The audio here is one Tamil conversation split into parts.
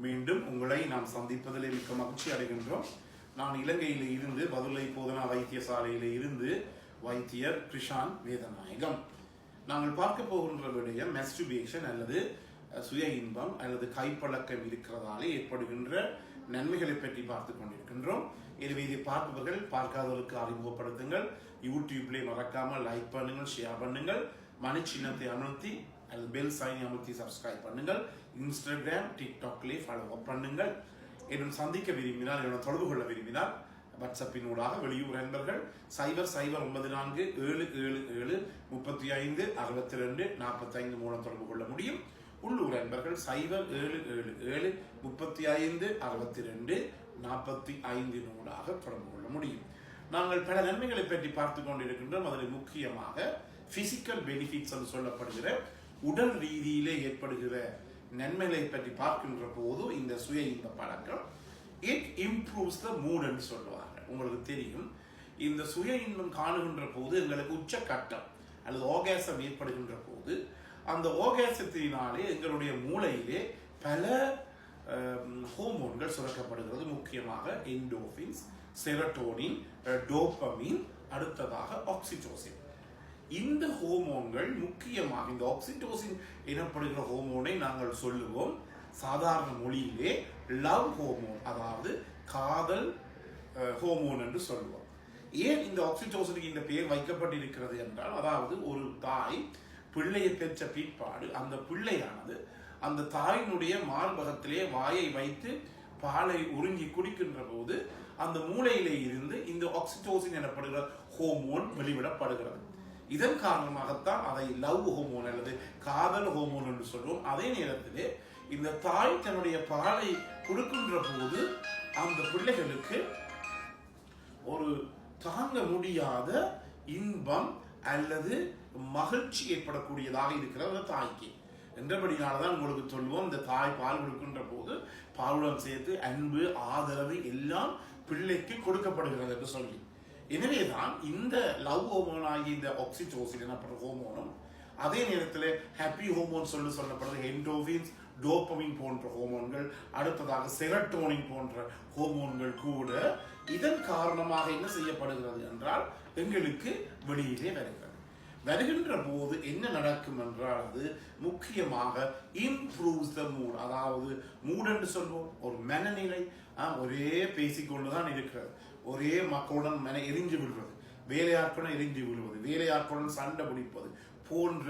மீண்டும் உங்களை நாம் சந்திப்பதிலே மிக்க மகிழ்ச்சி அடைகின்றோம். நான் இலங்கையில் இருந்து பதுளை போதனா வைத்தியசாலையில் இருந்து வைத்தியர் கிருஷான் வேதநாயகம். நாங்கள் பார்க்க போகின்ற விடயம் மாஸ்டர்பேஷன் அல்லது சுய இன்பம் அல்லது கைப்பழக்கம் இருக்கிறதாலே ஏற்படுகின்ற நன்மைகளை பற்றி பார்த்துக் கொண்டிருக்கின்றோம். எனவே இதை பார்ப்பவர்கள் பார்க்காதவர்களுக்கு அறிமுகப்படுத்துங்கள். யூடியூப்ல மறக்காமல் லைக் பண்ணுங்கள், ஷேர் பண்ணுங்கள், மணி சின்னத்தை அமர்த்தி அல்லது பெல் சைனை அமர்த்தி சப்ஸ்கிரைப் பண்ணுங்கள். இன்ஸ்டாகிராம் டிக்டாக்லேயே ஃபாலோ பண்ணுங்கள். என்னும் சந்திக்க விரும்பினால், என்னோட தொடர்பு கொள்ள விரும்பினால் வாட்ஸ்அப்பினூடாக வெளியூர் நண்பர்கள் 009477756245 மூலம் தொடர்பு கொள்ள முடியும். உள்ளூர் நண்பர்கள் 0777356245 நூலாக தொடர்பு கொள்ள முடியும். நாங்கள் பல நன்மைகளை பற்றி பார்த்துக் கொண்டிருக்கின்றோம். அதில் முக்கியமாக பிசிக்கல் பெனிஃபிட்ஸ் என்று சொல்லப்படுகிற உடல் ரீதியிலே ஏற்படுகிற நன்மைகளை பற்றி பார்க்கின்ற போது இந்த சுய இன்ப பழக்கம் இட் இம்ப்ரூவ்ஸ் த மூட் என்று சொல்லுவாங்க. உங்களுக்கு தெரியும், இந்த சுய இன்பம் காணுகின்ற போது எங்களுக்கு உச்சக்கட்டம் அல்லது ஆர்காசம் ஏற்படுகின்ற போது அந்த ஆர்காசத்தினாலே எங்களுடைய மூளையிலே பல ஹோமோன்கள் சுரக்கப்படுகிறது. முக்கியமாக என்டோர்பின்ஸ், செரோட்டோனின், டோபமின், அடுத்ததாக ஆக்சிடோசின். இந்த ஹோமோன்கள் முக்கியமாக இந்த ஆக்சிடோசின் எனப்படுகிற ஹோமோனை நாங்கள் சொல்லுவோம் சாதாரண மொழியிலே லவ் ஹோமோன், அதாவது காதல் ஹோமோன் என்று சொல்லுவோம். ஏன் இந்த ஆக்சிடோசினுக்கு இந்த பெயர் வைக்கப்பட்டிருக்கிறது என்றால், அதாவது ஒரு தாய் பிள்ளையை பெற்ற பிற்பாடு அந்த பிள்ளையானது அந்த தாயினுடைய மார்பகத்திலே வாயை வைத்து பாலை உறிஞ்சி குடிக்கின்ற போது அந்த மூளையிலே இருந்து இந்த ஆக்சிடோசின் எனப்படுகிற ஹோமோன் வெளிவிடப்படுகிறது. இதன் காரணமாகத்தான் அதை லவ் ஹோமோன் அல்லது காதல் ஹோமோன் என்று சொல்லுவோம். அதே நேரத்திலே இந்த தாய் தன்னுடைய பாலை கொடுக்கின்ற போது அந்த பிள்ளைகளுக்கு ஒரு தாங்க முடியாத இன்பம் அல்லது மகிழ்ச்சி ஏற்படக்கூடியதாக இருக்கிறது தாய்க்கு. என்றபடினால்தான் உங்களுக்கு சொல்லுவோம், இந்த தாய் பால் கொடுக்கின்ற போது பாலுடன் சேர்த்து அன்பு, ஆதரவு எல்லாம் பிள்ளைக்கு கொடுக்கப்படுகிறது என்று சொல்லி. எனவேதான் இந்த லவ் ஹோமோன் ஆகிய இந்த ஆக்சிடோசின் எனப்படுற ஹோமோனும் அதே நேரத்தில் ஹாப்பி ஹோமோன் சொல்லப்படுறது என்டோர்பின்ஸ், டோபமின் போன்ற ஹோமோன்கள், அடுத்ததாக செரோட்டோனின் போன்ற ஹோமோன்கள் கூட இதன் காரணமாக என்ன செய்யப்படுகிறது என்றால் எங்களுக்கு வெளியிலே வருகின்ற போது என்ன நடக்கும் என்றால் அது முக்கியமாக இம்ப்ரூவ்ஸ் த மூட். அதாவது மூட் என்று சொல்வோம், ஒரு மனநிலை ஒரே பேசிக்கொண்டுதான் இருக்கிறது, ஒரே மக்களுடன் மன எரிஞ்சு விடுவது, வேலையாட்களுடன் எரிஞ்சு விடுவது, வேலையாட்களுடன் சண்டை பிடிப்பது போன்ற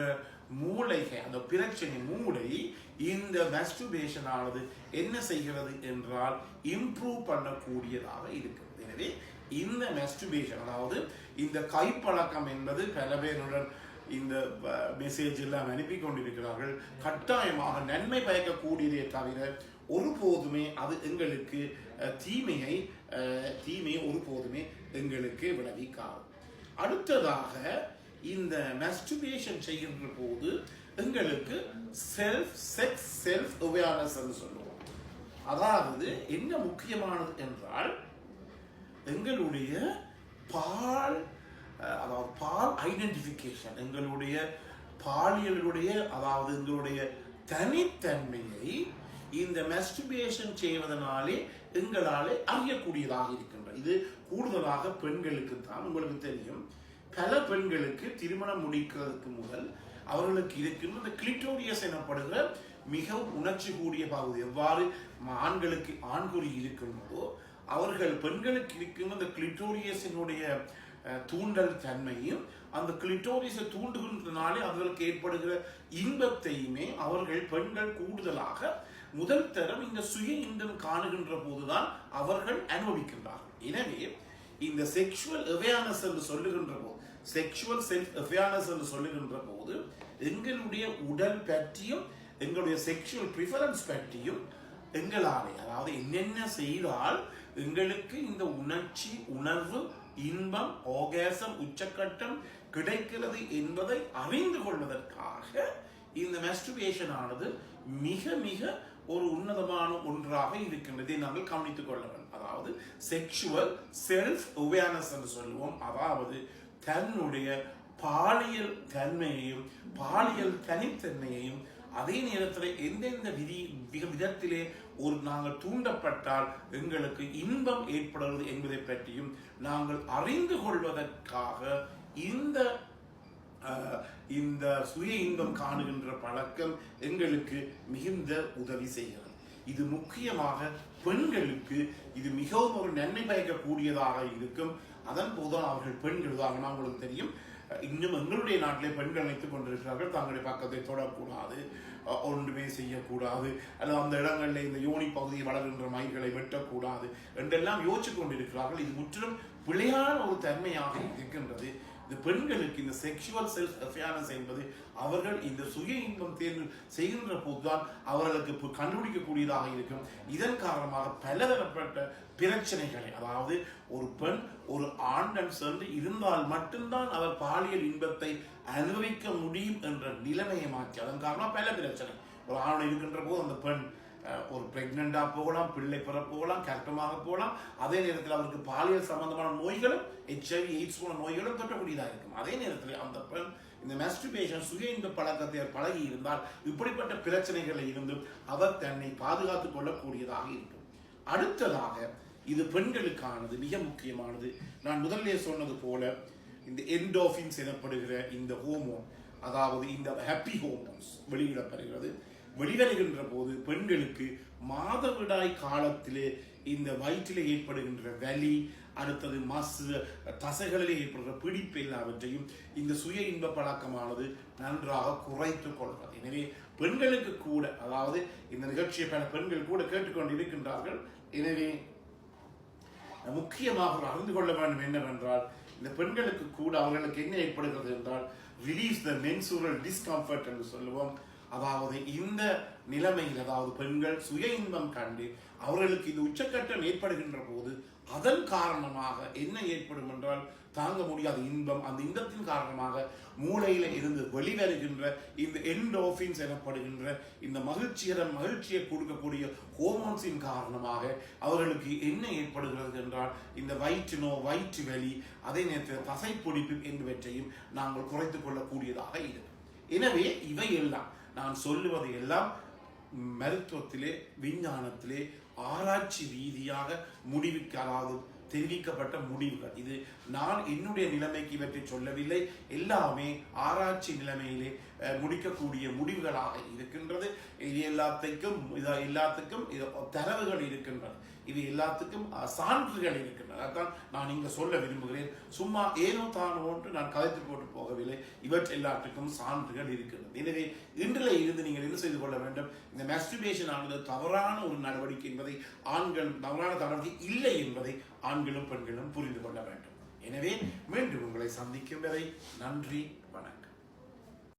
மூளைகள், அந்த பிரச்சனை மூளை இந்த மாஸ்டர்பேஷன் ஆனது என்ன செய்கிறது என்றால் இம்ப்ரூவ் பண்ணக்கூடியதாக இருக்கிறது. எனவே இந்த மாஸ்டர்பேஷன், அதாவது இந்த கைப்பழக்கம் என்பது பல பேருடன் இந்த மெசேஜ் எல்லாம் அனுப்பி கொண்டிருக்கிறார்கள். கட்டாயமாக நன்மை பயக்கக்கூடியதே தவிர ஒருபோதுமே அது எங்களுக்கு தீமையை ஒருபோதுமே எங்களுக்கு விளைவிக்காது. அடுத்ததாக இந்த மாஸ்டர்பேஷன் செய்கின்ற போது எங்களுக்கு செல்ஃப் அவேர்னஸ் என்று சொல்லுவோம். அதாவது என்ன முக்கியமானது என்றால் எங்களுடைய பால் ஐடென்டிஃபிகேஷன், எங்களுடைய பாலியலுடைய அதாவது எங்களுடைய தனித்தன்மையை இந்த மாஸ்டர்பேஷன் செய்வதனாலே எங்களாலே அறியக்கூடியதாக இருக்கின்றது. இது கூடுதலாக பெண்களுக்கு தான். உங்களுக்கு தெரியும், பல பெண்களுக்கு திருமணம் முடிக்கிறதுக்கு முதல் அவர்களுக்கு இருக்கின்ற இந்த கிளிட்டோரியஸ் எனப்படுகிற மிக உணர்ச்சி கூடிய பகுதி. எவ்வாறு ஆண்களுக்கு ஆண்குறி இருக்கின்றதோ அவர்கள் பெண்களுக்கு இருக்கின்ற இந்த கிளிட்டோரியஸினுடைய தூண்டல் தன்மையும் அந்த கிளிட்டோரியஸை தூண்டுகின்றனாலே அவர்களுக்கு ஏற்படுகிற இன்பத்தையுமே அவர்கள் பெண்கள் கூடுதலாக முதல் தரம் இந்த சுய இன்பம் காணுகின்ற போதுதான் அவர்கள் அனுபவிக்கின்றார்கள். எனவே இந்த செக்ஷுவல் அவேர்னஸ் என்று சொல்லுகின்ற போது, செக்ஷுவல் செல்ஃப் அவேர்னஸ் என்று சொல்லுகின்ற போது எங்களுடைய உடல் பற்றியும் எங்களுடைய செக்ஷுவல் ப்ரிஃபரன்ஸ் பற்றியும் எங்களாலே, அதாவது என்னென்ன செய்தால் எங்களுக்கு இந்த உணர்ச்சி, உணர்வு, இன்பம், ஆர்காசம், உச்சக்கட்டம் கிடைக்கிறது என்பதை அறிந்து கொள்வதற்காக இந்த மாஸ்டர்பேஷன் ஆனது மிக மிக ஒரு உன்னதமான ஒன்றாக இருக்கின்றதை நாங்கள் கவனித்துக் கொள்ள வேண்டும். அதாவது செக்ஷுவல் செல்ஃப் அவேர்னஸ் என்று சொல்லுவோம். அதாவது தன்னுடைய பாலியல் தன்மையையும் பாலியல் தனித்தன்மையையும் அதே நேரத்தில் எந்தெந்த விதத்திலே நாங்கள் தூண்டப்பட்டால் எங்களுக்கு இன்பம் ஏற்படுவது என்பதை பற்றியும் நாங்கள் அறிந்து கொள்வதற்காக இந்த சுய இன்பம் காணுகின்ற பழக்கம் எங்களுக்கு மிகுந்த உதவி செய்கிறது. இது முக்கியமாக பெண்களுக்கு இது மிகவும் ஒரு நன்மை பயக்கக்கூடியதாக இருக்கும். அதன் போதுதான் அவர்கள் பெண்கள் உதாரணமாக உங்களுக்கு தெரியும், இன்னும் எங்களுடைய நாட்டிலே பெண்கள் நினைத்துக் கொண்டிருக்கிறார்கள் தங்களுடைய பக்கத்தை தொடக்கூடாது, ஒன்றுமே செய்யக்கூடாது, அல்லது அந்த இடங்களில் இந்த யோனி பகுதியை வளர்கின்ற மயிர்களை வெட்டக்கூடாது என்றெல்லாம் யோசிச்சு கொண்டிருக்கிறார்கள். இது முற்றிலும் பிழையான ஒரு தன்மையாக இருக்கின்றது. இந்த பெண்களுக்கு இந்த செக்ஷுவல் செல்ஃப் அஃபேர்னஸ் என்பது அவர்கள் இந்த சுய இன்பம் தேர்வு செய்கின்ற போதுதான் அவர்களுக்கு கண்டுபிடிக்கக்கூடியதாக இருக்கும். இதன் காரணமாக பலதரப்பட்ட பிரச்சனைகளை, அதாவது ஒரு பெண் ஒரு ஆண்டன் சேர்ந்து இருந்தால் மட்டும்தான் அவர் பாலியல் இன்பத்தை அனுபவிக்க முடியும் என்ற நிலைமையை மாற்றி, அதன் காரணமாக பல பிரச்சனை. ஒரு ஆண் இருக்கின்ற போது அந்த பெண் ஒரு பிரெக்னண்டா போகலாம், பிள்ளை பெற போகலாம், கர்ப்பமாக போகலாம். அதே நேரத்தில் அவருக்கு பாலியல் சம்பந்தமான நோய்களும் HIV AIDS போன்ற நோய்களும் தொட்டக்கூடியதாக இருக்கும். அதே நேரத்தில் அந்த பெண் இந்த மாஸ்டர்பேஷன் சுய இன்ப பழக்கத்தை பழகி இருந்தால் இப்படிப்பட்ட பிரச்சனைகளில் இருந்தும் அவர் தன்னை பாதுகாத்துக் கொள்ளக்கூடியதாக இருக்கும். அடுத்ததாக இது பெண்களுக்கானது மிக முக்கியமானது. நான் முதல்ல சொன்னது போல இந்த என்டோர்பின்ஸ் எனப்படுகிற இந்த ஹோமோன், அதாவது இந்த ஹாப்பி ஹோமோன்ஸ் வெளியிடப்படுகிறது. வெளிவருகின்ற போது பெண்களுக்கு மாதவிடாய் காலத்திலே இந்த வயிற்றிலே ஏற்படுகின்ற வலி, அடுத்தது தசைகளிலே ஏற்படுகிற பிடிப்பு எல்லாவற்றையும் இந்த சுய இன்ப பழக்கமானது நன்றாக குறைத்துக் கொள்கிறது. எனவே பெண்களுக்கு கூட, அதாவது இந்த நிகழ்ச்சியை பல பெண்கள் கூட கேட்டுக்கொண்டு இருக்கின்றார்கள். எனவே முக்கியமாக அறிந்து கொள்ள வேண்டும் என்னவென்றால், இந்த பெண்களுக்கு கூட அவர்களுக்கு என்ன ஏற்படுகிறது என்றால் ரிலீஸ் த மென்சுரல் டிஸ்கம்ஃபர்ட் என்று சொல்லுவோம். அதாவது இந்த நிலைமையில், அதாவது பெண்கள் சுய இன்பம் கண்டு அவர்களுக்கு இந்த உச்சக்கட்டம் ஏற்படுகின்ற போது அதன் காரணமாக என்ன ஏற்படும் என்றால் தாங்க முடியாத இன்பம், அந்த இன்பத்தின் காரணமாக மூளையில இருந்து வெளிவருகின்ற இந்த என்டோர்பின்ஸ் எனப்படுகின்ற இந்த மகிழ்ச்சியை கொடுக்கக்கூடிய ஹோமோன்ஸின் காரணமாக அவர்களுக்கு என்ன ஏற்படுகிறது என்றால் இந்த வயிற்று வலி, அதே நேரத்தில் தசைப்பிடிப்பு என்பவற்றையும் நாங்கள் குறைத்துக் கொள்ளக்கூடியதாக இருக்கும். எனவே இவை எல்லாம் நான் சொல்லுவது எல்லாம் மருத்துவத்திலே, விஞ்ஞானத்திலே ஆராய்ச்சி ரீதியாக முடிவுக்கு, அதாவது தெரிவிக்கப்பட்ட முடிவுகள். இது நான் என்னுடைய நிலைமைக்கு இவற்றை சொல்லவில்லை, எல்லாமே ஆராய்ச்சி நிலைமையிலே முடிக்கக்கூடிய முடிவுகளாக இருக்கின்றது. இது எல்லாத்துக்கும் தரவுகள் இருக்கின்றன, இது எல்லாத்துக்கும் சான்றுகள் இருக்கின்றன. அதான் நான் இங்க சொல்ல விரும்புகிறேன். சும்மா ஏனோ தானோ ஒன்று நான் கதைத்து போட்டு போகவில்லை, இவற்றை எல்லாத்துக்கும் சான்றுகள் இருக்கின்றது. எனவே இன்றில் இருந்து நீங்கள் என்ன செய்து கொள்ள வேண்டும், இந்த மாஸ்டர்பேஷன் ஆனது தவறான ஒரு நடவடிக்கை என்பதை தவறான நடவடிக்கை இல்லை என்பதை ஆண்களும் பெண்களும் புரிந்து கொள்ள வேண்டும். எனவே மீண்டும் உங்களை சந்திக்கும் வரை நன்றி, வணக்கம்.